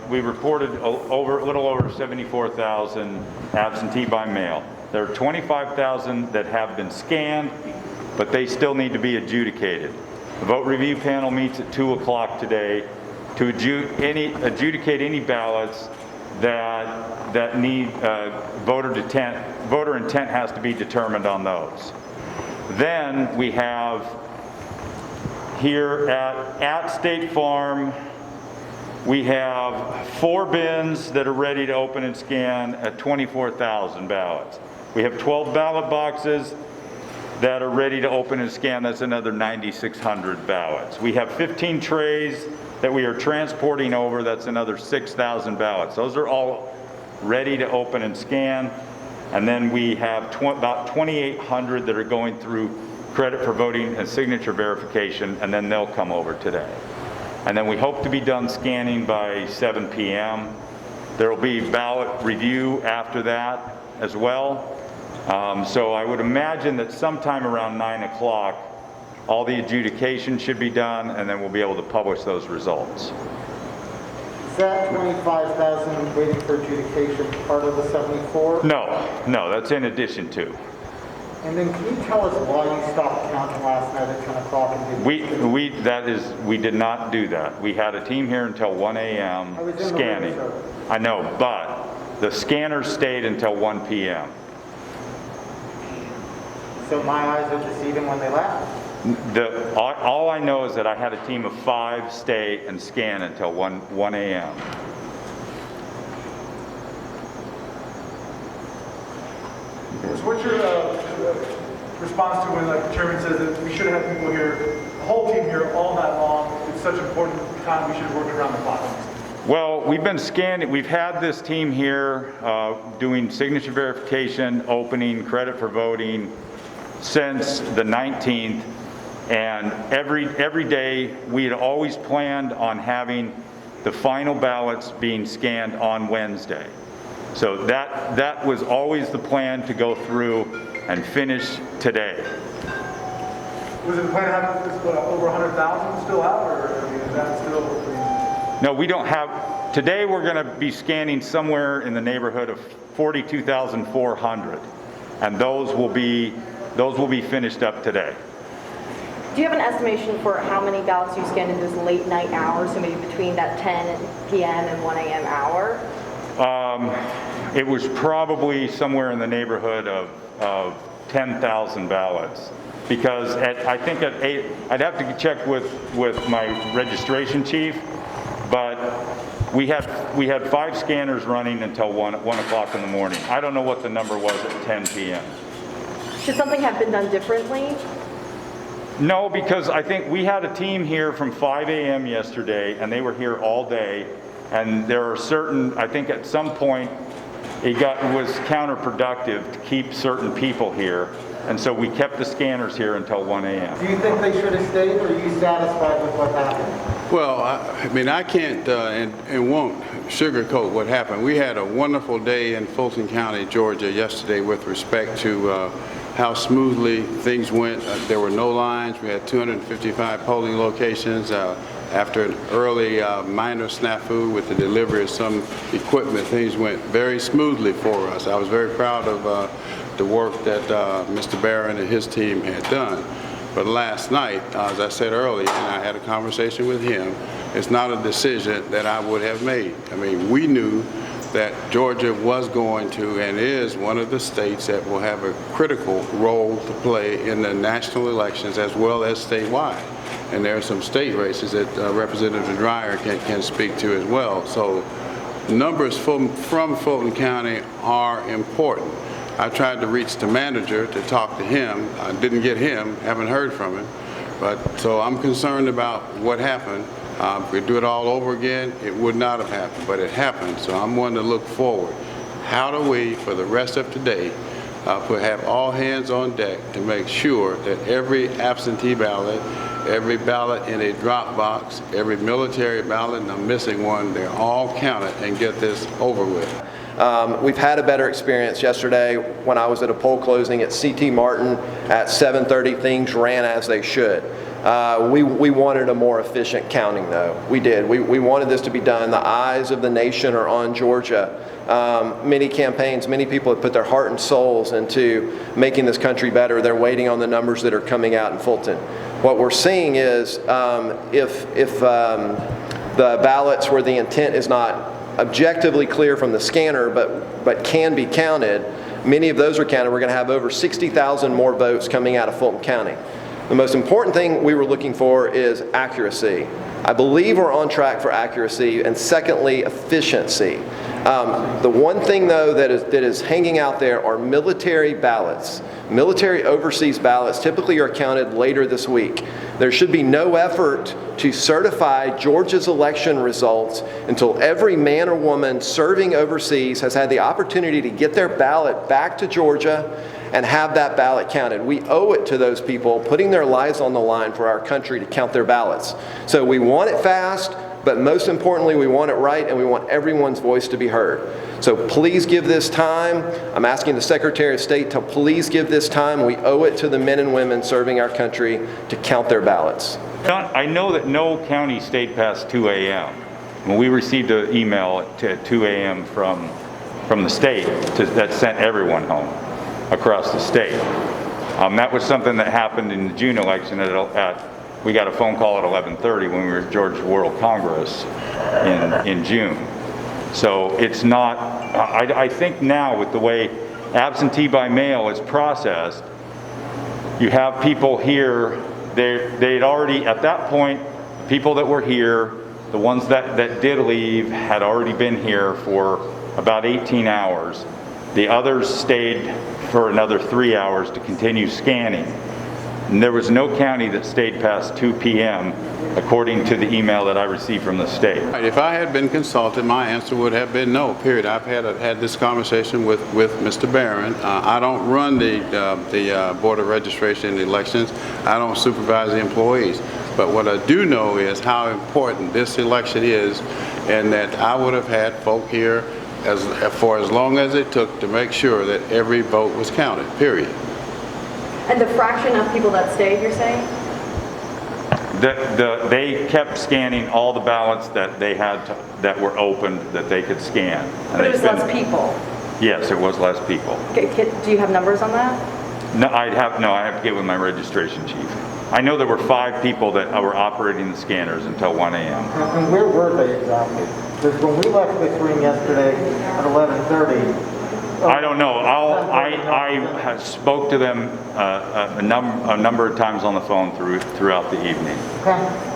we reported a little over 74,000 absentee by mail. There are 25,000 that have been scanned, but they still need to be adjudicated. The vote review panel meets at 2 o'clock today to adjudicate any ballots that need voter intent has to be determined on those. Then we have here at State Farm, we have 4 bins that are ready to open and scan at 24,000 ballots. We have 12 ballot boxes that are ready to open and scan. That's another 9,600 ballots. We have 15 trays that we are transporting over. That's another 6,000 ballots. Those are all ready to open and scan. And then we have about 2,800 that are going through credit for voting and signature verification, and then they'll come over today. And then we hope to be done scanning by 7 p.m. There will be ballot review after that as well. So I would imagine that sometime around 9 o'clock, all the adjudication should be done, and then we'll be able to publish those results. Is that 25,000 waiting for adjudication part of the 74? No, that's in addition to. And then can you tell us why you stopped counting last night at 10 o'clock? And we did not do that. We had a team here until 1 a.m. scanning. I know, but the scanners stayed until 1 p.m. So my eyes are deceiving when they left? All I know is that I had a team of 5 stay and scan until 1 a.m. So what's your response to when the chairman says that we should have people here, the whole team here all night long? It's such an important time, we should work around the clock. Well, we've been scanning. We've had this team here doing signature verification, opening, credit for voting since the 19th. And every day we had always planned on having the final ballots being scanned on Wednesday. So that was always the plan, to go through and finish today. Was it the plan to have this, over 100,000 still out, or is that still? No, we don't have. Today we're going to be scanning somewhere in the neighborhood of 42,400, and those will be finished up today. Do you have an estimation for how many ballots you scanned in those late night hours, so maybe between that 10 p.m. and 1 a.m. hour? It was probably somewhere in the neighborhood of 10,000 ballots, because I think at 8, I'd have to check with my registration chief, but we had 5 scanners running until 1 o'clock in the morning. I don't know what the number was at 10 p.m. Should something have been done differently? No, because I think we had a team here from 5 a.m. yesterday, and they were here all day. And there are certain, I think at some point, it was counterproductive to keep certain people here. And so we kept the scanners here until 1 a.m. Do you think they should have stayed, or are you satisfied with what happened? Well, I mean, I can't and won't sugarcoat what happened. We had a wonderful day in Fulton County, Georgia yesterday with respect to how smoothly things went. There were no lines. We had 255 polling locations. After an early minor snafu with the delivery of some equipment, things went very smoothly for us. I was very proud of the work that Mr. Barron and his team had done. But last night, as I said earlier, and I had a conversation with him, it's not a decision that I would have made. I mean, we knew that Georgia was going to and is one of the states that will have a critical role to play in the national elections as well as statewide. And there are some state races that Representative Dreyer can speak to as well. So numbers from Fulton County are important. I tried to reach the manager to talk to him. I didn't get him, haven't heard from him. But so I'm concerned about what happened. If we do it all over again, it would not have happened, but it happened. So I'm one to look forward. How do we, for the rest of today, have all hands on deck to make sure that every absentee ballot, every ballot in a drop box, every military ballot, and I'm missing one, they're all counted and get this over with. We've had a better experience yesterday when I was at a poll closing at C.T. Martin at 7:30. Things ran as they should. We wanted a more efficient counting, though. We did. We wanted this to be done. The eyes of the nation are on Georgia. Many campaigns, many people have put their heart and souls into making this country better. They're waiting on the numbers that are coming out in Fulton. What we're seeing is if the ballots where the intent is not objectively clear from the scanner but can be counted, many of those are counted. We're going to have over 60,000 more votes coming out of Fulton County. The most important thing we were looking for is accuracy. I believe we're on track for accuracy, and secondly, efficiency. The one thing, though, that is hanging out there are military ballots. Military overseas ballots typically are counted later this week. There should be no effort to certify Georgia's election results until every man or woman serving overseas has had the opportunity to get their ballot back to Georgia and have that ballot counted. We owe it to those people putting their lives on the line for our country to count their ballots. So we want it fast, but most importantly, we want it right, and we want everyone's voice to be heard. So please give this time. I'm asking the Secretary of State to please give this time. We owe it to the men and women serving our country to count their ballots. I know that no county stayed past 2 a.m. When we received an email at 2 a.m. from the state that sent everyone home across the state. That was something that happened in the June election we got a phone call at 11:30 when we were at Georgia World Congress in June. So it's not, I think now with the way absentee by mail is processed, you have people here, they'd already, at that point, people that were here, the ones that did leave had already been here for about 18 hours. The others stayed for another 3 hours to continue scanning. And there was no county that stayed past 2 p.m. according to the email that I received from the state. If I had been consulted, my answer would have been no, period. I've had this conversation with Mr. Barron. I don't run the Board of Registration and Elections. I don't supervise the employees. But what I do know is how important this election is, and that I would have had folk here for as long as it took to make sure that every vote was counted, period. And the fraction of people that stayed, you're saying? They kept scanning all the ballots that they had that were opened that they could scan. And But it was less people. Yes, it was less people. Do you have numbers on that? No, I have to get with my registration chief. I know there were 5 people that were operating the scanners until 1 a.m. And where were they exactly? Because when we left this room yesterday at 11:30, I don't know. I spoke to them a number of times on the phone throughout the evening. okay.